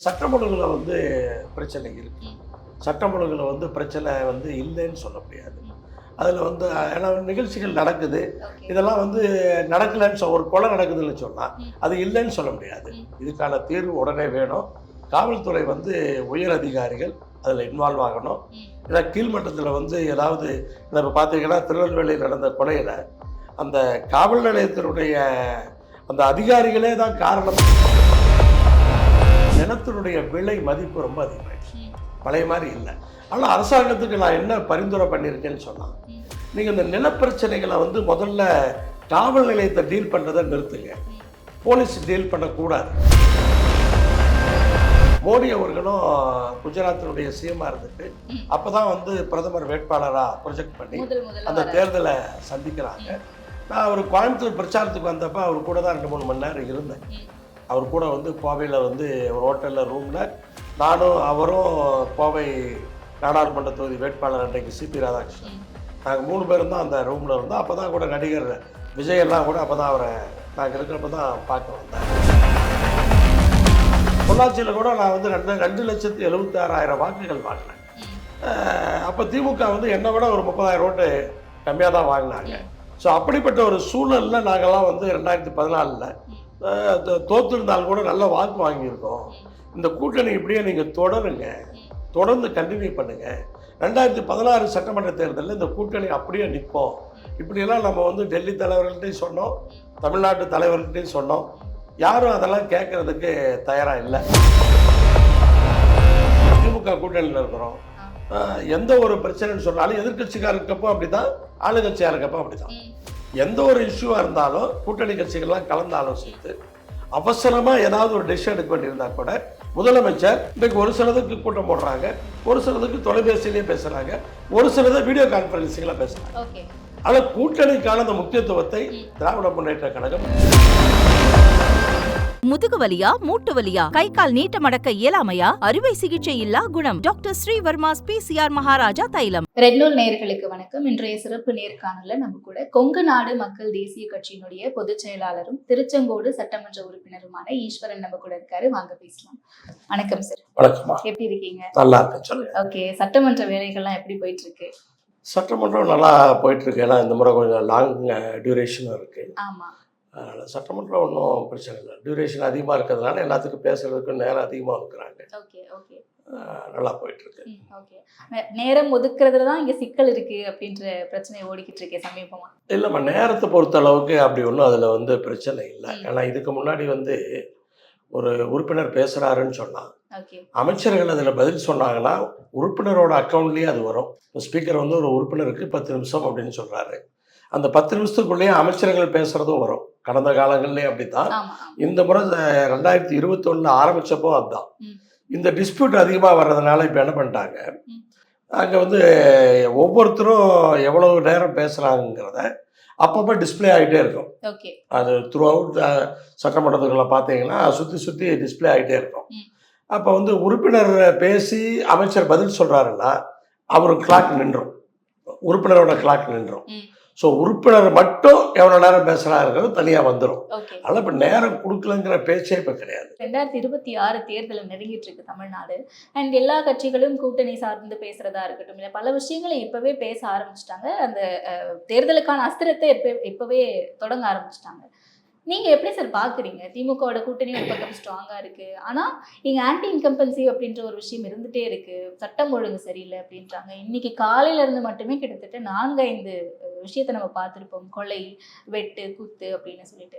சட்டம் ஒழுங்குல பிரச்சனை இருக்கு. ம். சட்டம் ஒழுங்குல பிரச்சனை இல்லைன்னு சொல்ல முடியாது. ம். அதில ஏன்னா நிகழ்ச்சிகள் நடக்குது. ஓகே. இதெல்லாம் நடக்கலன்னு ஒரு கொலை நடக்குதுன்னு சொன்னா, ம். அது இல்லைன்னு சொல்ல முடியாது. ம். இதுக்கான தீர்வு உடனே வேணும். காவல்துறை உயர் அதிகாரிகள் அதில இன்வால்வ் ஆகணும். ம். ஏன்னா கீழ்மட்டத்தில ஏதாவது இப்ப பார்த்தீங்கன்னா, திருநெல்வேலியில் நடந்த கொலையில அந்த காவல் நிலையத்தினுடைய அந்த அதிகாரிகளே தான் காரணம். நிலத்தினுடைய விலை மதிப்பு ரொம்ப அதிகமாயிடுச்சு. ம். பழைய மாதிரி இல்லை. ஆனால் அரசாங்கத்துக்கு நான் என்ன பரிந்துரை பண்ணியிருக்கேன்னு சொன்னால், ம். நீங்கள் இந்த நிலப்பிரச்சனைகளை முதல்ல காவல் நிலையத்தை டீல் பண்ணுறதை நிறுத்துங்க. ம். போலீஸ் டீல் பண்ணக்கூடாது. மோடி அவர்களும் குஜராத்தினுடைய சிஎம்மாக இருந்துட்டு ம். அப்போ தான் பிரதமர் வேட்பாளராக ப்ரொஜெக்ட் பண்ணி முதல்ல அந்த வர. தேர்தலை சந்திக்கிறாங்க. நான் அவர் கோயம்புத்தூர் பிரச்சாரத்துக்கு வந்தப்போ அவர் கூட தான் 2-3 மணி நேரம் இருந்தேன். ம். அவர் கூட கோவையில் ஒரு ஹோட்டலில் ரூமில் நானும் அவரும் கோவை நாடாளுமன்ற தொகுதி வேட்பாளர் அன்றைக்கு சிபி ராதாகிருஷ்ணன், ம். நாங்கள் 3 பேரும் தான் அந்த ரூமில் இருந்தோம். அப்போ தான் கூட நடிகர் விஜயெல்லாம் கூட அப்போ தான் அவரை நாங்கள் இருக்கிறப்ப தான் பார்க்க வந்தேன். பொள்ளாச்சியில் கூட நான் 2,76,000 வாக்குகள் வாங்கினேன். ம். அப்போ திமுக என்னை விட ஒரு 30,000 ஓட்டு கம்மியாக தான் வாங்கினாங்க. ம். ஸோ அப்படிப்பட்ட ஒரு சூழலில் நாங்கள்லாம் 2014 தோற்றிருந்தால் கூட நல்ல வாக்கு வாங்கியிருக்கோம். இந்த கூட்டணி இப்படியே நீங்கள் தொடருங்க, தொடர்ந்து கண்டினியூ பண்ணுங்க. 2016 சட்டமன்ற தேர்தலில் இந்த கூட்டணி அப்படியே நிற்போம். இப்படியெல்லாம் நம்ம டெல்லி தலைவர்கள்ட்டையும் சொன்னோம், தமிழ்நாட்டு தலைவர்கள்ட்டையும் சொன்னோம். யாரும் அதெல்லாம் கேட்கறதுக்கு தயாராக இல்லை. திமுக கூட்டணியில் இருக்கிறோம். எந்த ஒரு பிரச்சனைன்னு சொன்னாலும் எதிர்கட்சிக்காரர் இருக்கப்போ அப்படி தான், ஆளுங்கட்சியாக இருக்கப்போ அப்படி தான். ம். எந்த ஒரு இஷ்யூவாக இருந்தாலும் கூட்டணி கட்சிகள்லாம் கலந்து ஆலோசித்து அவசரமாக ஏதாவது ஒரு டெசிஷன் எடுக்க வேண்டியிருந்தா கூட முதலமைச்சர் இன்றைக்கு ஒரு சிலதுக்கு கூட்டம் போடுறாங்க, ஒரு சிலதுக்கு தொலைபேசியிலேயே பேசுகிறாங்க, ஒரு சிலதை வீடியோ கான்ஃபரன்சிங்கில் பேசுகிறாங்க. ஓகே. ஆனால் கூட்டணிக்கான அந்த முக்கியத்துவத்தை திராவிட முன்னேற்ற கழகம். முதுகு வலியா, மூட்டு வலியா, கை கால் நீட்ட மடக்க இயலாமையா, அறுவை சிகிச்சை இல்லா குணம். டாக்டர் ஸ்ரீவர்மாஸ் PCR மகாராஜா தைலம். ரெட்லூர் நேயர்களுக்கு வணக்கம். இன்றைய சிறப்பு நேர்காணல்ல நம்ம கூட கொங்கு நாடு மக்கள் தேசிய கட்சியினுடைய பொதுச் செயலாளரும் திருச்செங்கோடு சட்டமன்ற உறுப்பினருமான ஈஸ்வரன் நம்ம கூட இருக்காரு. வாங்க பேசலாம். வணக்கம் சார். வணக்கமா, எப்படி இருக்கீங்க? நல்லா இருக்கேன், சொல்லுங்க. ஓகே. சட்டமன்ற வேலைகள்லாம் எப்படி போயிட்டு இருக்கு? சட்டமன்றம் நல்லா போயிட்டு இருக்கு. ஏன்னா இந்த முறை கொஞ்சம் லாங் டியூரேஷனும் இருக்கு. ஆமா. அதனால் சட்டமன்றம் ஒன்றும் பிரச்சனை இல்லை. டியூரேஷன் அதிகமாக இருக்கிறதுனால எல்லாத்துக்கும் பேசுறதுக்கு நேரம் அதிகமாக இருக்கிறாங்க. ஓகே. ஓகே. நல்லா போயிட்டு இருக்கு. ஓகே. நேரம் ஒதுக்குறதுல தான் இங்க சிக்கல் இருக்கு அப்படின்ற பிரச்சனை ஓடிக்கிட்டு இருக்கே சமீபமா. இல்லைம்மா, நேரத்தை பொறுத்த அளவுக்கு அப்படி ஒன்றும் அதில் பிரச்சனை இல்லை. ஏன்னா இதுக்கு முன்னாடி ஒரு உறுப்பினர் பேசுகிறாருன்னு சொன்னால் ஓகே. அமைச்சர்கள் அதில் பதில் சொன்னாங்கன்னா உறுப்பினரோட அக்கௌண்ட்லேயே அது வரும். இப்போ ஸ்பீக்கர் ஒரு உறுப்பினருக்கு 10 நிமிஷம் அப்படின்னு சொல்கிறாரு. அந்த 10 நிமிஷத்துக்குள்ளேயே அமைச்சர்கள் பேசுகிறதும் வரும். கடந்த காலங்கள்லேயே அப்படி தான். ஆமா. இந்த முறை 2021 ஆரம்பித்தப்போ அதுதான். ம். இந்த டிஸ்பியூட் அதிகமாக வர்றதுனால இப்போ என்ன பண்ணிட்டாங்க, ம். அங்கே ஒவ்வொருத்தரும் எவ்வளவு நேரம் பேசுகிறாங்கிறத அப்பப்போ டிஸ்பிளே ஆகிட்டே இருக்கும். ஓகே. அது த்ரூ அவுட் சட்டமன்றத்துக்குள்ள பார்த்தீங்கன்னா சுற்றி சுற்றி டிஸ்பிளே ஆகிட்டே இருக்கும். ம். அப்போ உறுப்பினர் பேசி அமைச்சர் பதில் சொல்கிறாருன்னா அவர் கிளாக் நின்றும், உறுப்பினரோட கிளாக் நின்றும். ம். ஸோ உறுப்பினர் மட்டும் எவ்வளோ நேரம் பேசுகிறாருங்கிறது தனியாக வந்துடும். ஓகே. அதனால் இப்போ நேரம் கொடுக்கலங்கிற பேச்சே இப்போ கிடையாது. 2026 தேர்தல் நெருங்கிட்டு இருக்கு தமிழ்நாடு. அண்ட் எல்லா கட்சிகளும் கூட்டணி சார்ந்து பேசுறதா இருக்கட்டும், இல்ல பல விஷயங்களை இப்பவே பேச ஆரம்பிச்சிட்டாங்க. அந்த தேர்தலுக்கான அஸ்திரத்தை இப்பவே தொடங்க ஆரம்பிச்சிட்டாங்க. நீங்க எப்படி சார் பாக்குறீங்க? திமுகவோட கூட்டணி ஒரு பக்கம் ஸ்ட்ராங்கா இருக்கு, ஆனா இங்க ஆன்டி இன்கம்பன்சி அப்படின்ற ஒரு விஷயம் இருந்துட்டே இருக்கு. சட்டம் ஒழுங்கு சரியில்லை அப்படின்றாங்க. இன்னைக்கு காலையில இருந்து மட்டுமே கிட்டத்தட்ட 4-5 விஷயத்தை நம்ம பார்த்துருப்போம். கொலை, வெட்டு, குத்து அப்படின்னு சொல்லிட்டு.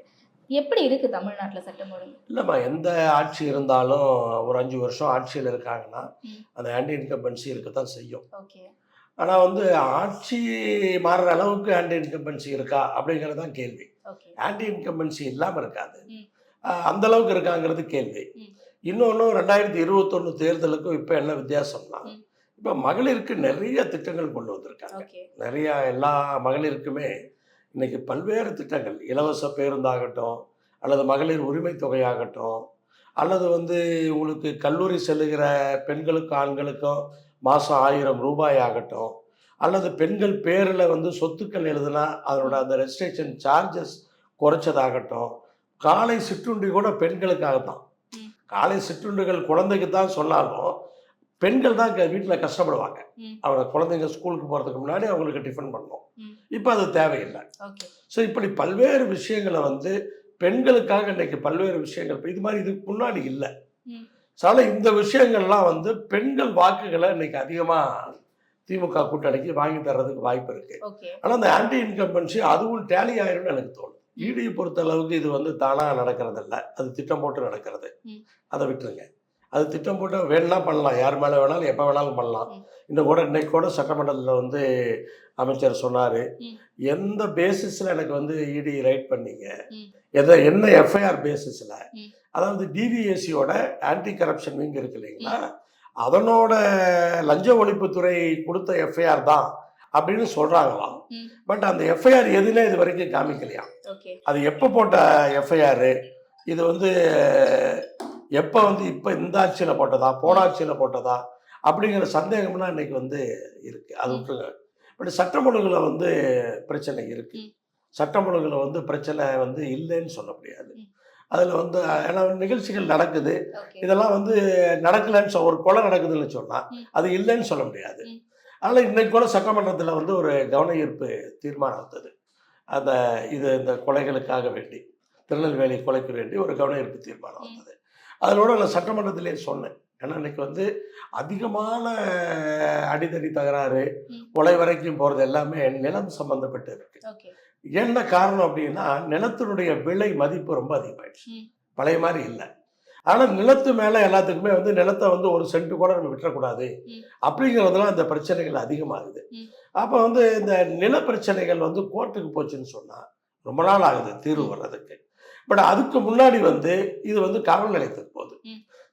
எப்படி இருக்கு தமிழ்நாட்டுல சட்டம் ஒழுங்கு? இல்லைம்மா, எந்த ஆட்சி இருந்தாலும் ஒரு 5 வருஷம் ஆட்சியில் இருக்காங்கன்னா ம். அந்த ஆன்டி இன்கம்பன்சி இருக்கத்தான் செய்யும். ஓகே. ஆனால் ஆட்சி மாறுற அளவுக்கு ஆன்டி இன்கம்பன்சி இருக்கா அப்படிங்கிறது தான் கேள்வி. ஓகே. ஆன்டி இன்கம்பன்சி இல்லாமல் இருக்காது. ம். அந்த அளவுக்கு இருக்காங்கிறது கேள்வி. ம். இன்னொன்று 2021 தேர்தலுக்கும் இப்போ என்ன வித்தியாசம்னா, ம். இப்போ மகளிருக்கு நிறைய திட்டங்கள் கொண்டு வந்திருக்காங்க. ஓகே. நிறையா எல்லா மகளிருக்குமே இன்னைக்கு பல்வேறு திட்டங்கள், இலவச பேருந்தாகட்டும், அல்லது மகளிர் உரிமை தொகையாகட்டும், அல்லது உங்களுக்கு கல்லூரி செல்லுகிற பெண்களுக்கும் ஆண்களுக்கும் மாதம் 1000 ரூபாய் ஆகட்டும், அல்லது பெண்கள் பேரில் சொத்துக்கள் எழுதுனா அதனோட அந்த ரெஜிஸ்ட்ரேஷன் சார்ஜஸ் குறைச்சதாகட்டும், காலை சிற்றுண்டி கூட பெண்களுக்காக தான். ம். காலை சிற்றுண்டுகள் குழந்தைக்கு தான் சொன்னாலும் பெண்கள் தான் வீட்டில் கஷ்டப்படுவாங்க. அவங்க குழந்தைங்க ஸ்கூலுக்கு போகிறதுக்கு முன்னாடி அவங்களுக்கு டிஃபன் பண்ணணும். இப்போ அது தேவையில்லை. ஸோ இப்படி பல்வேறு விஷயங்களை வந்து பெண்களுக்காக இன்னைக்கு பல்வேறு விஷயங்கள் இது மாதிரி இதுக்கு முன்னாடி இல்லை. அதனால இந்த விஷயங்கள்லாம் வந்து பெண்கள் வாக்குகளை இன்னைக்கு அதிகமாக திமுக கூட்டணிக்கு வாங்கி தர்றதுக்கு வாய்ப்பு இருக்கு. ஆனால் அந்த ஆன்டி இன்கம்பன்சி அதுவும் டேலி ஆயிரும்னு எனக்கு தோணும். ஈடியை பொறுத்த அளவுக்கு இது வந்து தானாக நடக்கிறதில்ல, அது திட்டம் போட்டு நடக்கிறது. அதை விட்டுருங்க. அது திட்டம் போட்டு வேணும்னா பண்ணலாம், யார் மேலே வேணாலும் எப்போ வேணாலும் பண்ணலாம். இன்னைக்கு கூட சட்டமன்றத்தில் வந்து அமைச்சர் சொன்னார், எந்த பேசிஸில் எனக்கு வந்து இடி ரைட் பண்ணீங்க, என்ன எஃப்ஐஆர் பேசிஸில், அதாவது டிவிஎஸ்சியோட ஆன்டி கரப்ஷன் விங் இருக்கு இல்லைங்களா, அதனோட லஞ்ச ஒழிப்புத்துறை கொடுத்த எஃப்ஐஆர் தான் அப்படின்னு சொல்றாங்களாம். பட் அந்த எஃப்ஐஆர் எதுனே இது வரைக்கும் காமிக்கலையாம். அது எப்போ போட்ட எஃப்ஐஆர், இது வந்து எப்போ வந்து இப்போ இந்த ஆட்சியில் போட்டதா போன ஆட்சியில் போட்டதா அப்படிங்கிற சந்தேகம்லாம் இன்னைக்கு வந்து இருக்கு. அது விட்டுருங்க. பட் சட்டம் ஒழுங்குல வந்து பிரச்சனை இருக்கு. சட்டம் ஒழுங்குல வந்து பிரச்சனை வந்து இல்லைன்னு சொல்ல முடியாது. அதில் வந்து ஏன்னா நிகழ்ச்சிகள் நடக்குது, இதெல்லாம் வந்து நடக்கலைன்னு ஒரு கொலை நடக்குதுன்னு சொன்னால் அது இல்லைன்னு சொல்ல முடியாது. அதனால் இன்னைக்கு கூட சட்டமன்றத்தில் வந்து ஒரு கவன ஈர்ப்பு தீர்மானம் வந்தது. இந்த கொலைகளுக்காக வேண்டி, திருநெல்வேலி கொலைக்கு வேண்டி ஒரு கவன ஈர்ப்பு தீர்மானம் வந்தது. அதனோட நான் சட்டமன்றத்திலே சொன்னேன். ஏன்னா இன்னைக்கு வந்து அதிகமான அடிதடி தகராறு, கொலை வரைக்கும் போகிறது எல்லாமே நிலம் சம்பந்தப்பட்டு இருக்கு. என்ன காரணம் அப்படின்னா, நிலத்தினுடைய விலை மதிப்பு ரொம்ப அதிகமாயிடுச்சு, பழைய மாதிரி இல்லை. ஆனால் நிலத்து மேலே எல்லாத்துக்குமே வந்து நிலத்தை வந்து ஒரு சென்ட் கூட நம்ம விட்டுறக்கூடாது அப்படிங்கிறதுலாம் இந்த பிரச்சனைகள் அதிகமாகுது. அப்போ வந்து இந்த நில பிரச்சனைகள் வந்து கோர்ட்டுக்கு போச்சுன்னு சொன்னால் ரொம்ப நாள் ஆகுது தீர்வு வர்றதுக்கு. பட் அதுக்கு முன்னாடி வந்து இது வந்து காவல் நிலையத்துக்கு போகுது.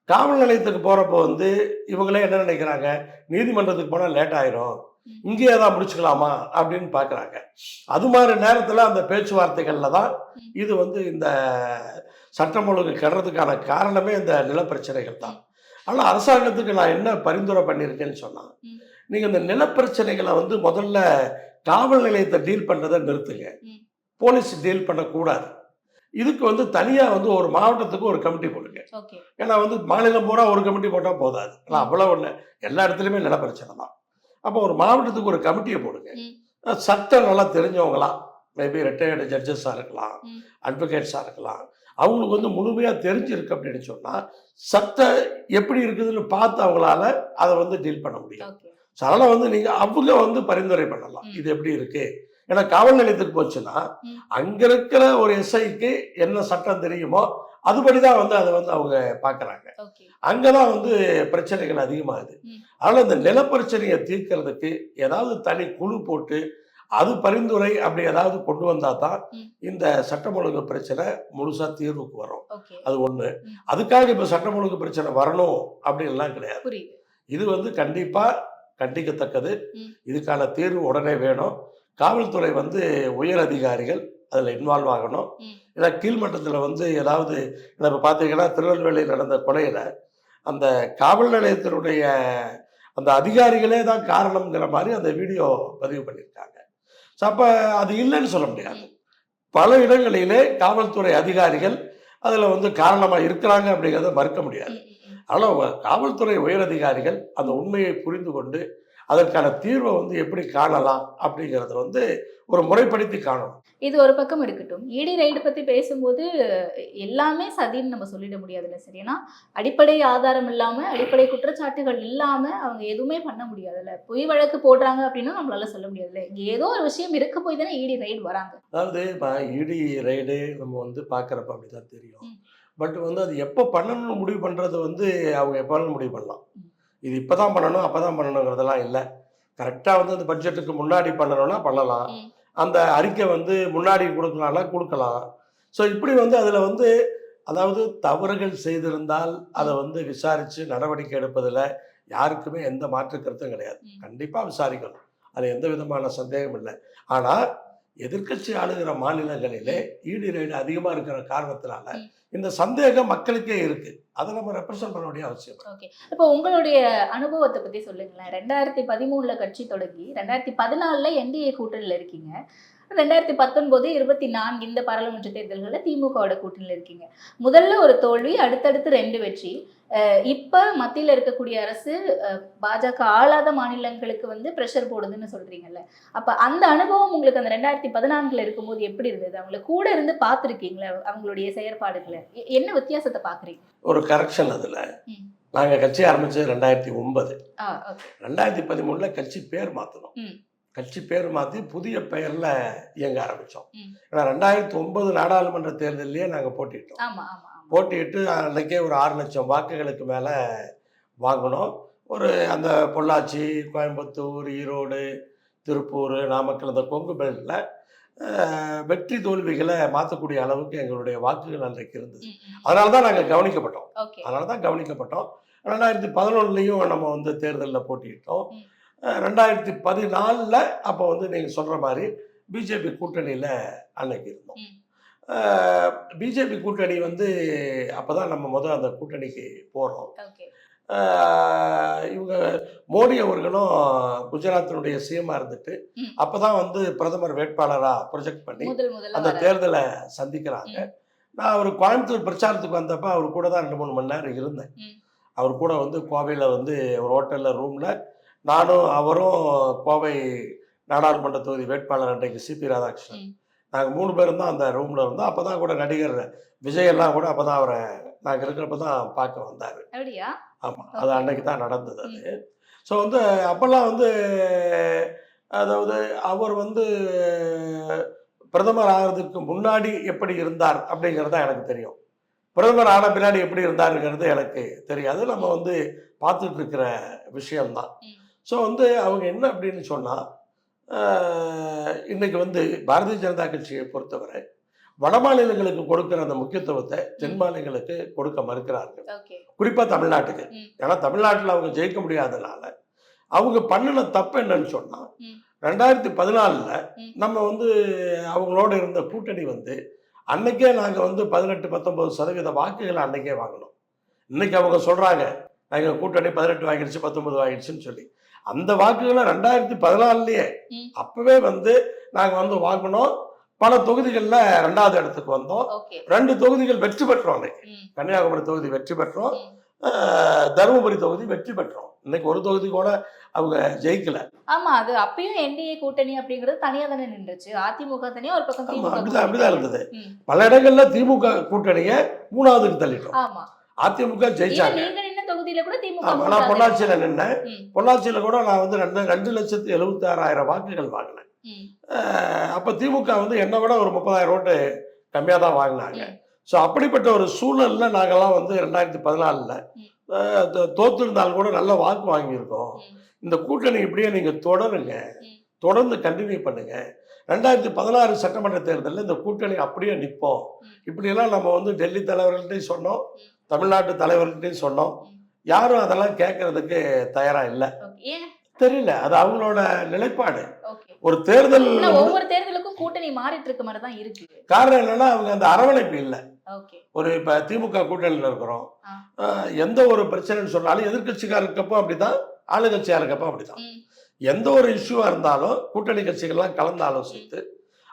காவல் நிலையத்துக்கு போகிறப்போ வந்து இவங்களே என்ன நினைக்கிறாங்க, நீதிமன்றத்துக்கு போனால் லேட் ஆயிரும், இங்கேயே தான் முடிச்சுக்கலாமா அப்படின்னு பார்க்குறாங்க. அது மாதிரி நேரத்தில் அந்த பேச்சுவார்த்தைகளில் தான் இது வந்து இந்த சட்டம் ஒழுங்கு கெடுறதுக்கான காரணமே இந்த நிலப்பிரச்சனைகள் தான். ஆனால் அரசாங்கத்துக்கு நான் என்ன பரிந்துரை பண்ணியிருக்கேன்னு சொன்னால், நீங்கள் இந்த நிலப்பிரச்சனைகளை வந்து முதல்ல காவல் நிலையத்தை டீல் பண்ணுறதை நிறுத்துங்க, போலீஸ் டீல் பண்ணக்கூடாது. இதுக்கு வந்து தனியாக வந்து ஒரு மாவட்டத்துக்கு ஒரு கமிட்டி போடுங்க. ஏன்னா வந்து மாநிலம் பூரா ஒரு கமிட்டி போட்டால் போதாது, ஆனால் அவ்வளோ ஒன்று எல்லா இடத்துலையுமே நிலப்பிரச்சனை தான். அப்போ ஒரு மாவட்டத்துக்கு ஒரு கமிட்டியை போடுங்க. சட்டம் நல்லா தெரிஞ்சவங்களாம், மேபி ரிட்டையர்டு ஜட்ஜஸாக இருக்கலாம், அட்வொகேட்ஸாக இருக்கலாம், அவங்களுக்கு வந்து முழுமையாக தெரிஞ்சிருக்கு அப்படின்னு சொன்னால் சட்டம் எப்படி இருக்குதுன்னு பார்த்து அவங்களால அதை வந்து டீல் பண்ண முடியும். அதனால் வந்து நீங்கள் அவங்க வந்து பரிந்துரை பண்ணலாம், இது எப்படி இருக்கு. ஏன்னா காவல் நிலையத்துக்கு போச்சுன்னா அங்கே இருக்கிற ஒரு எஸ்ஐக்கு என்ன சட்டம் தெரியுமோ அதுபடிதான் வந்து அதை வந்து அவங்க பார்க்குறாங்க. அங்கதான் வந்து பிரச்சனைகள் அதிகமாகுது. அதனால இந்த நிலப்பிரச்சனையை தீர்க்கிறதுக்கு ஏதாவது தனி குழு போட்டு அது பரிந்துரை அப்படி ஏதாவது கொண்டு வந்தா தான் இந்த சட்டம் ஒழுங்கு பிரச்சனை முழுசா தீர்வுக்கு வரும். அது ஒண்ணு. அதுக்காக இப்ப சட்டம் ஒழுங்கு பிரச்சனை வரணும் அப்படின்லாம் கிடையாது. இது வந்து கண்டிப்பா கண்டிக்கத்தக்கது. இதுக்கான தீர்வு உடனே வேணும். காவல்துறை வந்து உயர் அதிகாரிகள் அதில் இன்வால்வ் ஆகணும். ஏன்னா கீழ்மட்டத்தில் வந்து ஏதாவது இப்போ பார்த்தீங்கன்னா திருநெல்வேலியில் நடந்த கொலையில் அந்த காவல் நிலையத்தினுடைய அந்த அதிகாரிகளே தான் காரணம்ங்கிற மாதிரி அந்த வீடியோ பதிவு பண்ணியிருக்காங்க. ஸோ அப்போ அது இல்லைன்னு சொல்ல முடியாது. பல இடங்களிலே காவல்துறை அதிகாரிகள் அதில் வந்து காரணமாக இருக்கிறாங்க அப்படிங்கிறத மறுக்க முடியாது. ஆனால் காவல்துறை உயர் அதிகாரிகள் அந்த உண்மையை புரிந்து கொண்டு அதற்கான தீர்வை வந்து எப்படி காணலாம் அப்படிங்கிறத வந்து ஒரு முறைப்படுத்தி காணணும். இது ஒரு பக்கம் இருக்கட்டும். இடி ரைடு பத்தி பேசும்போது எல்லாமே சதின்னு நம்ம சொல்லிட முடியாதுல்ல. சரினா அடிப்படை ஆதாரம் இல்லாம, அடிப்படை குற்றச்சாட்டுகள் இல்லாம அவங்க எதுவுமே பண்ண முடியாதுல்ல. பொய் வழக்கு போடுறாங்க அப்படின்னா நம்மளால சொல்ல முடியாதுல்ல. இங்க ஏதோ ஒரு விஷயம் இருக்க போய் தானே இடி ரைடு வராங்க. அதாவது இடி ரைடு நம்ம வந்து பார்க்குறப்ப அப்படிதான் தெரியும். பட் வந்து அது எப்போ பண்ணணும்னு முடிவு பண்ணுறது வந்து அவங்க எப்போ முடிவு பண்ணலாம். இது இப்போ தான் பண்ணணும் அப்போ தான் பண்ணணுங்கிறதெல்லாம் இல்லை. கரெக்டாக வந்து அந்த பட்ஜெட்டுக்கு முன்னாடி பண்ணணும்னா பண்ணலாம், அந்த அறிக்கை வந்து முன்னாடி கொடுக்கலாம்னா கொடுக்கலாம். ஸோ இப்படி வந்து அதில் வந்து அதாவது தவறுகள் செய்திருந்தால் அதை வந்து விசாரித்து நடவடிக்கை எடுப்பதில் யாருக்குமே எந்த மாற்று கருத்தும் கிடையாது. கண்டிப்பாக விசாரிக்கணும், அது எந்த விதமான சந்தேகம் இல்லை. ஆனால் எதிர்க்கட்சி ஆளுகிற மாநிலங்களிலே ஈடி ரைடு அதிகமாக இருக்கிற காரணத்தினால இந்த சந்தேகம் மக்களுக்கே இருக்கு. அதை நம்ம ரெப்ரசன்ட் பண்ண வேண்டிய அவசியம். ஓகே, இப்போ உங்களுடைய அனுபவத்தை பத்தி சொல்லுங்களேன். 2013 கட்சி தொடங்கி 2014 என்டிஏ கூட்டணியில் இருக்கீங்க. 2019, 24 இந்த பாராளுமன்ற தேர்தல்களில் திமுகவோட கூட்டணியில் இருக்கீங்க. முதல்ல ஒரு தோல்வி, அடுத்தடுத்து 2 வெற்றி. இப்ப மத்தியில இருக்கக்கூடிய அரசு பாஜக ஆளாத மாநிலங்களுக்கு வந்து பிரஷர் போடுதுன்னு சொல்றீங்கல்ல. அப்ப அந்த அனுபவம் உங்களுக்கு அந்த 2014 இருக்கும்போது எப்படி இருந்தது? அவங்கள கூட இருந்து பார்த்துருக்கீங்களா? அவங்களுடைய செயற்பாடுகளை என்ன வித்தியாசத்தை பாக்குறீங்க? ஒரு கரெக்ஷன் அதுல. நாங்க கட்சி ஆரம்பிச்சது 2009. 2013 கட்சி பேர் மாத்தணும். கட்சி பேர் மாற்றி புதிய பெயரில் இயங்க ஆரம்பித்தோம். ஏன்னா 2009 நாடாளுமன்ற தேர்தலையே நாங்கள் போட்டிட்டோம். போட்டிட்டு அன்றைக்கே ஒரு 6 லட்சம் வாக்குகளுக்கு மேலே வாங்கினோம். ஒரு அந்த பொள்ளாச்சி, கோயம்புத்தூர், ஈரோடு, திருப்பூர், நாமக்கல், இந்த கொங்கு பெல்ட்டில் வெற்றி தோல்விகளை மாற்றக்கூடிய அளவுக்கு எங்களுடைய வாக்குகள் அன்றைக்கு இருந்தது. அதனால தான் நாங்கள் கவனிக்கப்பட்டோம். 2011 நம்ம வந்து தேர்தலில் போட்டிட்டோம். 2014 அப்போ வந்து நீங்கள் சொல்கிற மாதிரி பிஜேபி கூட்டணியில் அன்னைக்கு இருந்தோம். பிஜேபி கூட்டணி வந்து அப்போ தான் நம்ம அந்த கூட்டணிக்கு போகிறோம். இவங்க மோடி அவர்களும் குஜராத்தினுடைய சிஎம்மாக இருந்துட்டு அப்போ தான் வந்து பிரதமர் வேட்பாளராக ப்ரொஜெக்ட் பண்ணி அந்த தேர்தலை சந்திக்கிறாங்க. நான் அவர் கோயம்புத்தூர் பிரச்சாரத்துக்கு வந்தப்போ அவர் கூட தான் 2-3 மணி நேரம் இருந்தேன். அவர் கூட வந்து கோவையில் வந்து ஒரு ஹோட்டலில் ரூமில் நானும் அவரும் கோவை நாடாளுமன்ற தொகுதி வேட்பாளர் அன்றைக்கு சிபி ராதாகிருஷ்ணன், நாங்கள் 3 பேரும் தான் அந்த ரூமில் இருந்தோம். அப்போ தான் கூட நடிகர் விஜயெல்லாம் கூட அப்போ தான் அவரை நாங்கள் இருக்கிறப்ப தான் பார்க்க வந்தார். ஆமாம், அது அன்னைக்கு தான் நடந்தது அது. ஸோ வந்து அப்போல்லாம் வந்து அதாவது அவர் வந்து பிரதமர் ஆகிறதுக்கு முன்னாடி எப்படி இருந்தார் அப்படிங்கிறது தான் எனக்கு தெரியும். பிரதமர் ஆன பின்னாடி எப்படி இருந்தாருங்கிறது எனக்கு தெரியாது. நம்ம வந்து பார்த்துட்டு இருக்கிற விஷயம்தான். ஸோ வந்து அவங்க என்ன அப்படின்னு சொன்னால், இன்றைக்கி வந்து பாரதிய ஜனதா கட்சியை பொறுத்தவரை வட மாநிலங்களுக்கு கொடுக்குற அந்த முக்கியத்துவத்தை தென் மாநிலங்களுக்கு கொடுக்க மறுக்கிறார்கள். குறிப்பாக தமிழ்நாட்டுக்கு. ஏன்னா தமிழ்நாட்டில் அவங்க ஜெயிக்க முடியாதனால அவங்க பண்ணின தப்பு என்னன்னு சொன்னால், 2014 நம்ம வந்து அவங்களோட இருந்த கூட்டணி வந்து அன்னைக்கே நாங்கள் வந்து 18-19% வாக்குகளை அன்னைக்கே வாங்கினோம். இன்னைக்கு அவங்க சொல்கிறாங்க நாங்கள் கூட்டணி 18 வாங்கிடுச்சு 19 வாங்கிடுச்சுன்னு சொல்லி. அந்த வாக்குகளை 2014 அப்பவே வந்து நாங்கள் வந்து வாங்கினோம். பல தொகுதிகளில் 2வது இடத்துக்கு வந்தோம். 2 தொகுதிகள் வெற்றி பெற்றோம். அன்னைக்கு கன்னியாகுமரி தொகுதி வெற்றி பெற்றோம், தருமபுரி தொகுதி வெற்றி பெற்றோம். இன்னைக்கு ஒரு தொகுதி கூட அவங்க ஜெயிக்கல. ஆமா, அது அப்பயும் என்டிஏ கூட்டணி அப்படிங்கிறது தனியா தானே நின்றுச்சு. அதிமுக தனியா, ஒரு பக்கம் அப்படிதான் இருந்தது. பல இடங்கள்ல திமுக கூட்டணியை 3வதுக்கு தள்ளிட்டோம். ஆமா, அதிமுக ஜெயிச்சாங்க. தொகுதியில கூட திமுக. நான் பொள்ளாச்சியில நின்னேன். பொள்ளாச்சியில கூட நான் வந்து 2,76,000 வாக்குகள் வாங்கினேன். அப்ப திமுக வந்து என்னை விட ஒரு 30,000 ஓட்டு கம்மியா தான் வாங்கினாங்க. ஸோ அப்படிப்பட்ட ஒரு சூழல்ல நாங்கெல்லாம் வந்து 2014 தோத்திருந்தாலும் கூட நல்ல வாக்கு வாங்கியிருக்கோம். இந்த கூட்டணி இப்படியே நீங்க தொடருங்க, தொடர்ந்து கண்டினியூ பண்ணுங்க. 2016 சட்டமன்ற தேர்தலில் இந்த கூட்டணி அப்படியே நிற்போம். இப்படியெல்லாம் நம்ம வந்து டெல்லி தலைவர்கள்ட்டையும் சொன்னோம், தமிழ்நாட்டு தலைவர்கள்ட்டையும் சொன்னோம். யாரும் அதெல்லாம் கேட்கறதுக்கு தயாரா இல்லை. தெரியல, அது அவங்களோட நிலைப்பாடு. ஒரு தேர்தல், ஒவ்வொரு தேர்தலுக்கும் கூட்டணி மாறிட்டு இருக்க மாதிரி தான் இருக்கு. காரணம் என்னன்னா அவங்க அந்த அரவணைப்பு இல்லை. ஒரு இப்ப திமுக கூட்டணியில் இருக்கிறோம், எந்த ஒரு பிரச்சனைன்னு சொன்னாலும் எதிர்கட்சிக்கார இருக்கப்போ அப்படிதான், ஆளுங்கட்சியா இருக்கப்போ அப்படிதான். எந்த ஒரு இஷ்யூவா இருந்தாலும் கூட்டணி கட்சிகள்லாம் கலந்து ஆலோசித்து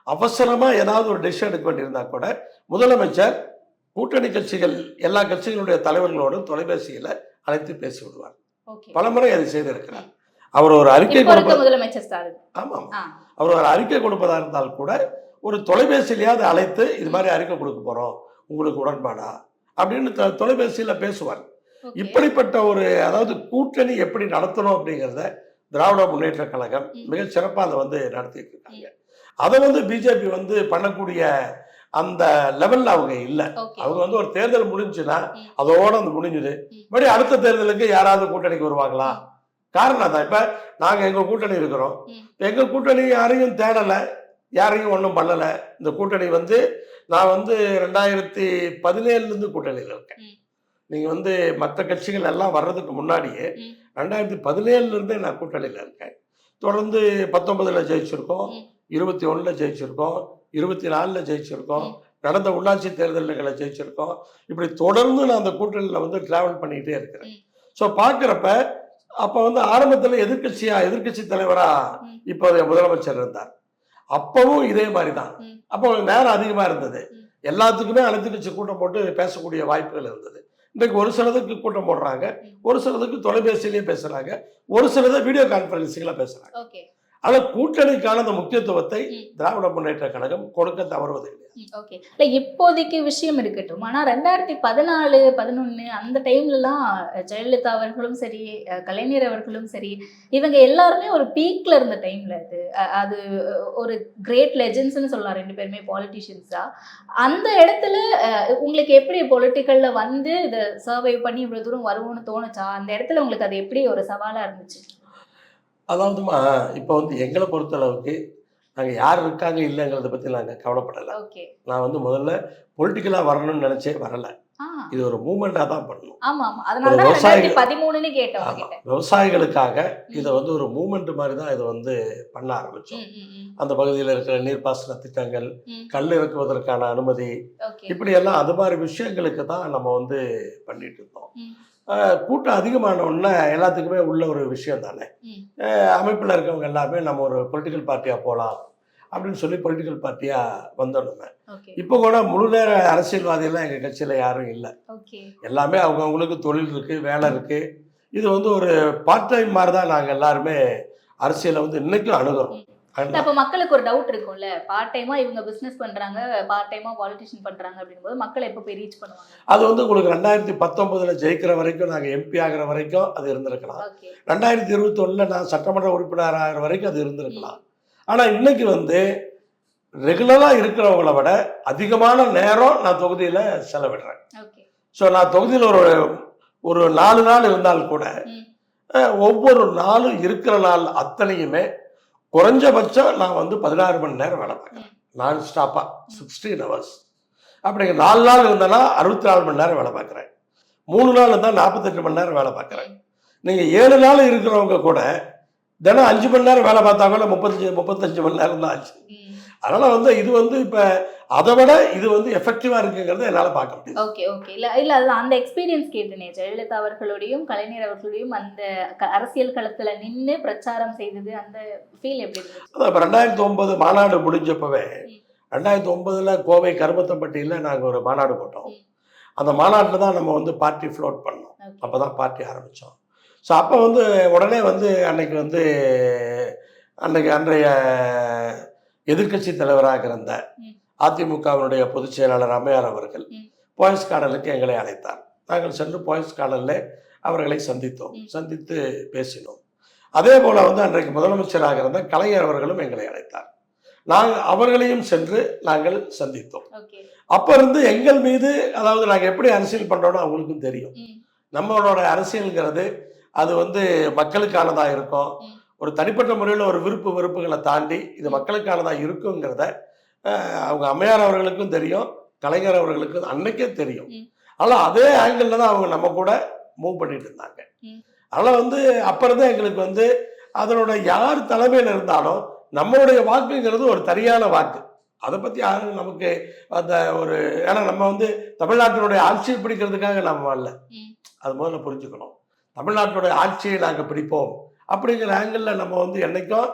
அவசரமா ஏதாவது ஒரு டிசிஷன் எடுக்க வேண்டியிருந்தா கூட முதலமைச்சர் கூட்டணி கட்சிகள் எல்லா கட்சிகளுடைய தலைவர்களோடும் தொலைபேசியில அழைத்து பேசி விடுவார். பலமுறை அதை செய்திருக்கிறார். அவர் ஒரு அறிக்கை முதலமைச்சர், ஆமாம், அவர் ஒரு அறிக்கை கொடுப்பதா இருந்தால் கூட ஒரு தொலைபேசியிலேயாவது அழைத்து இது மாதிரி அறிக்கை கொடுக்க போறோம், உங்களுக்கு உடன்பாடா அப்படின்னு தொலைபேசியில பேசுவார். இப்படிப்பட்ட ஒரு, அதாவது கூட்டணி எப்படி நடத்தணும் அப்படிங்கிறத திராவிட முன்னேற்ற கழகம் மிக சிறப்பாக அதை வந்து நடத்திட்டு இருக்காங்க. அதை வந்து பிஜேபி வந்து பண்ணக்கூடிய அந்த லெவல்ல அவங்க இல்லை. அவங்க வந்து ஒரு தேர்தல் முடிஞ்சுன்னா அதோட அந்த முடிஞ்சுது, மறுபடியும் அடுத்த தேர்தலுக்கு யாராவது கூட்டணிக்கு வருவாங்களா? காரணம் தான், இப்ப நாங்க எங்க கூட்டணி இருக்கிறோம், எங்க கூட்டணி யாரையும் தேடல, யாரையும் ஒன்றும் பண்ணல. இந்த கூட்டணி வந்து நான் வந்து 2017 கூட்டணியில் இருக்கேன். நீங்க வந்து மற்ற கட்சிகள் எல்லாம் வர்றதுக்கு முன்னாடியே 2017 நான் கூட்டணியில் இருக்கேன். தொடர்ந்து 19 ஜெயிச்சிருக்கோம், 21 ஜெயிச்சிருக்கோம், 24 ஜெயிச்சிருக்கோம், நடந்த உள்ளாட்சி தேர்தல்களை ஜெயிச்சிருக்கோம். இப்படி தொடர்ந்து நான் அந்த கூட்டணியில் வந்து டிராவல் பண்ணிக்கிட்டே இருக்கிறேன். ஸோ பார்க்குறப்ப அப்போ வந்து ஆரம்பத்தில் எதிர்கட்சி தலைவராக இப்போதைய முதலமைச்சர் இருந்தார். அப்பவும் இதே மாதிரி தான். ம். அப்போ நேரம் அதிகமா இருந்தது. ம். எல்லாத்துக்குமே அனைத்து கட்சி கூட்டம் போட்டு பேசக்கூடிய வாய்ப்புகள் இருந்தது. இன்றைக்கு ஒரு சிலதுக்கு கூட்டம் போடுறாங்க, ஒரு சிலதுக்கு தொலைபேசியிலேயே பேசுறாங்க, ஒரு சிலதை வீடியோ கான்ஃபரன்சிங்ல பேசுறாங்க. ஓகே. ஆனா கூட்டணிக்கான அந்த முக்கியத்துவத்தை ம். திராவிட முன்னேற்ற கழகம் கொடுக்க தவறுவது கிடையாது. ஓகே. இல்ல இப்போதைக்கு விஷயம் இருக்கட்டும். ஆனா 2014, 11 அந்த டைம்லலாம் ஜெயலலிதா அவர்களும் சரி, கலைஞர் அவர்களும் சரி, இவங்க எல்லாருமே ஒரு பீக்ல இருந்த டைம்ல அது. அது ஒரு கிரேட் லெஜெண்ட்ஸ்னு சொல்லலாம் 2 பேருமே பாலிட்டிஷியன்ஸா. அந்த இடத்துல உங்களுக்கு எப்படி பொலிட்டிக்கல்ல வந்து இத சர்வைவ் பண்ணி இவ்வளவு தூரம் வருவோம்னு தோணுச்சா? அந்த இடத்துல உங்களுக்கு அது எப்படி ஒரு சவாலா இருந்துச்சு? அதாவதுமா இப்போ வந்து எங்களை பொறுத்தளவுக்கு நாங்கள் யார் இருக்காங்க இல்லைங்கிறத பற்றி நாங்கள் கவலைப்படலை. ஓகே. நான் வந்து முதல்ல பொலிட்டிக்கலாக வரணும்னு நினச்சே வரலை. ஆ. இது ஒரு மூமெண்ட்டாக தான் பண்ணணும். ஆமா, ஆமா. அதனால தான் விவசாயிகள் 2013ன்னு கேட்டேன் ஆமா, உங்ககிட்ட. விவசாயிகளுக்காக இதை வந்து ஒரு மூமெண்ட் மாதிரி தான் இதை வந்து பண்ண ஆரம்பித்தோம். அந்த பகுதியில் இருக்கிற நீர்ப்பாசன திட்டங்கள், கல் இறக்குவதற்கான அனுமதி, ஓகே. இப்படியெல்லாம் அது மாதிரி விஷயங்களுக்கு தான் நம்ம வந்து பண்ணிட்டு இருந்தோம். கூட்டம் அதிகமான உடனே எல்லாத்துக்குமே உள்ள ஒரு விஷயம் தானே, அமைப்பில் இருக்கவங்க எல்லாமே நம்ம ஒரு பொலிட்டிக்கல் பார்ட்டியாக போகலாம் அப்படின்னு சொல்லி பொலிட்டிக்கல் பார்ட்டியாக வந்தோம். இப்போ கூட முழு நேர அரசியல்வாதியெல்லாம் எங்கள் கட்சியில் யாரும் இல்லை. எல்லாமே அவங்கவுங்களுக்கு தொழில் இருக்குது, வேலை இருக்குது. இது வந்து ஒரு பார்ட் டைம் மாதிரி தான் நாங்கள் எல்லாருமே அரசியலை வந்து இன்னைக்கும் அணுகிறோம். அப்ப மக்களுக்கு ஒரு டவுட் இருக்கும்ல, பார்ட் டைமா இவங்க பிசினஸ் பண்றாங்க, பார்ட் டைமா பாலிட்டிஷியன் பண்றாங்க அப்படிங்கும்போது மக்களை எப்ப போய் ரீச் பண்ணுவாங்க? அது வந்து உங்களுக்கு 2019 ஜெயிக்கிற வரைக்கும், நாங்கள் எம்பி ஆகிற வரைக்கும் அது இருந்திருக்கலாம். 2021 நான் சட்டமன்ற உறுப்பினர் ஆகிற வரைக்கும் அது இருந்திருக்கலாம். ஆனால் இன்னைக்கு வந்து ரெகுலராக இருக்கிறவங்கள விட அதிகமான நேரம் நான் தொகுதியில் செலவிடுறேன். ஸோ நான் தொகுதியில் ஒரு 4 நாள் இருந்தால் கூட ஒவ்வொரு நாளும் இருக்கிற நாள் அத்தனையுமே குறைஞ்சபட்சம் நான் வந்து 16 மணி நேரம் வேலை பார்க்குறேன், நான் ஸ்டாப்பாக 16 hours. அப்படிங்க 4 நாள் இருந்தேன்னா 64 மணி நேரம் வேலை பார்க்குறேன், 3 நாள் இருந்தால் 48 மணி நேரம் வேலை பார்க்குறேன். நீங்கள் 7 நாள் இருக்கிறவங்க கூட தினம் 5 மணி நேரம் வேலை பார்த்தா கூட 35 மணி நேரம் தான் ஆச்சு. அதனால் வந்து இது வந்து இப்போ அதை விட இது வந்து எஃபெக்டிவாக இருக்குங்கிறத என்னால் பார்க்க முடியும். Okay, okay. இல்லை அது அந்த எக்ஸ்பீரியன்ஸ் கேட்டேனே, ஜெயலலிதா அவர்களோடையும் கலைஞர் அவர்களோடையும் அந்த அரசியல் களத்தில் நின்று பிரச்சாரம் செய்தது, அந்த ஃபீல் எப்படி இருந்துச்சு? அதான் இப்போ 2009 மாநாடு முடிஞ்சப்பவே 2009 கோவை கருமத்தம்பட்டியில் நாங்கள் ஒரு மாநாடு போட்டோம். அந்த மாநாட்டில் தான் நம்ம வந்து பார்ட்டி ஃப்ளோட் பண்ணோம். அப்போ தான் பார்ட்டி ஆரம்பித்தோம். ஸோ அப்போ வந்து உடனே வந்து அன்றைய எதிர்க்கட்சி தலைவராக இருந்த அதிமுகவினுடைய பொதுச் செயலாளர் அம்மையார் அவர்கள் போயஸ் கார்டனுக்கு எங்களை அழைத்தார். நாங்கள் சென்று போயஸ் கார்டனில் அவர்களை சந்தித்து பேசினோம். அதே போல் வந்து அன்றைக்கு முதலமைச்சராக இருந்த கலைஞர் அவர்களும் எங்களை அழைத்தார். நாங்கள் அவர்களையும் சென்று நாங்கள் சந்தித்தோம். அப்போ இருந்து எங்கள் மீது, அதாவது நாங்கள் எப்படி அரசியல் பண்ணுறோன்னு அவங்களுக்கும் தெரியும். நம்மளோட அரசியல்ங்கிறது அது வந்து மக்களுக்கானதாக இருக்கும். ஒரு தனிப்பட்ட முறையில் ஒரு வெறுப்புகளை தாண்டி இது மக்களுக்கானதாக இருக்குங்கிறத அவங்க அம்மையார் அவர்களுக்கும் தெரியும், கலைஞர் அவர்களுக்கும் அன்னைக்கே தெரியும். ஆனால் அதே ஆங்கிளில் தான் அவங்க நம்ம கூட மூவ் பண்ணிட்டு இருந்தாங்க. அதனால் வந்து அப்போ இருந்தே எங்களுக்கு வந்து அதனோட யார் தலைமையில் இருந்தாலும் நம்மளுடைய வாக்குங்கிறது ஒரு தனியான வாக்கு. அதை பற்றி யாரும் நமக்கு அந்த ஒரு, ஏன்னா நம்ம வந்து தமிழ்நாட்டினுடைய ஆட்சியை பிடிக்கிறதுக்காக நம்ம வரல, அது முதல்ல புரிஞ்சுக்கணும். தமிழ்நாட்டினுடைய ஆட்சியை நாங்கள் பிடிப்போம் அப்படிங்கிற ஆங்கிளில் நம்ம வந்து என்னைக்கும்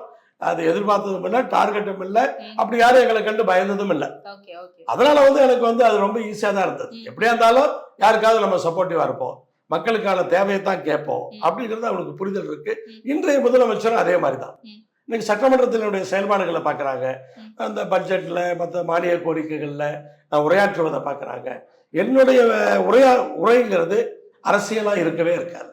அது எதிர்பார்த்ததும் இல்லை, டார்கெட்டும் இல்லை, அப்படி யாரும் எங்களை கண்டு பயந்ததும் இல்லை. அதனால வந்து எனக்கு வந்து அது ரொம்ப ஈஸியாக தான் இருந்தது. எப்படியா இருந்தாலும் யாருக்காவது நம்ம சப்போர்ட்டிவாக இருப்போம், மக்களுக்கான தேவையை தான் கேட்போம் அப்படிங்கிறது அவங்களுக்கு புரிதல் இருக்கு. இன்றைய முதலமைச்சரும் அதே மாதிரி தான். இன்னைக்கு சட்டமன்றத்தினுடைய செயல்பாடுகளை பார்க்குறாங்க, அந்த பட்ஜெட்டில் மற்ற மானிய கோரிக்கைகளில் நான் உரையாற்றுவதை பார்க்குறாங்க. என்னுடைய உரைங்கிறது அரசியலாக இருக்கவே இருக்காது.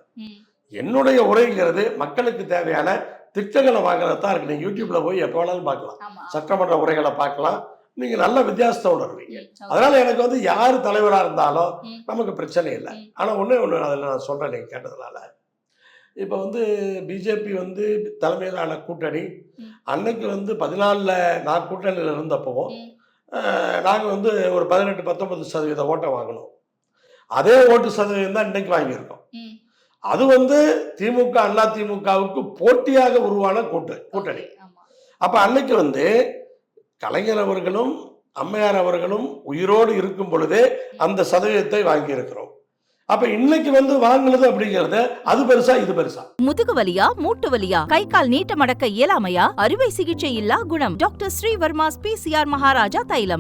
என்னுடைய உரைங்கிறது மக்களுக்கு தேவையான திட்டங்களை வாங்குறது தான் இருக்கு. நீங்கள் யூடியூப்ல போய் எப்போ வேணாலும் பார்க்கலாம், சட்டமன்ற உரைகளை பார்க்கலாம், நீங்க நல்ல வித்தியாசத்தை உணர்வீங்க. அதனால எனக்கு வந்து யார் தலைவராக இருந்தாலும் நமக்கு பிரச்சனை இல்லை. ஆனால் ஒன்று அதில் நான் சொல்றேன், நீங்க கேட்டதுனால இப்போ வந்து பிஜேபி வந்து தலைமையிலான கூட்டணி அன்னைக்கு வந்து 14 நான் கூட்டணியில் இருந்தப்பவும் நாங்கள் வந்து ஒரு 18-19% ஓட்டை வாங்கினோம். அதே ஓட்டு சதவீதம் தான் இன்னைக்கு வாங்கியிருக்கோம். அது வந்து திமுக அண்ணா திமுகவுக்கு போட்டியாக உருவான கூட்டணி. அப்ப அன்னைக்கு வந்து கலைஞர் அவர்களும் அம்மையார் அவர்களும் உயிரோடு இருக்கும் பொழுதே அந்த சதவீதத்தை வாங்கி இருக்கிறோம். அப்ப இன்னைக்கு வந்து வாங்குனது அப்படிங்கிறது அது பெருசா இது பெருசா? முதுகு வலியா, மூட்டு வலியா, கை கால் நீட்ட மடக்க இயலாமையா, அறுவை சிகிச்சை இல்லா குணம். டாக்டர் ஸ்ரீவர்மாஸ் PCR மகாராஜா தைலம்.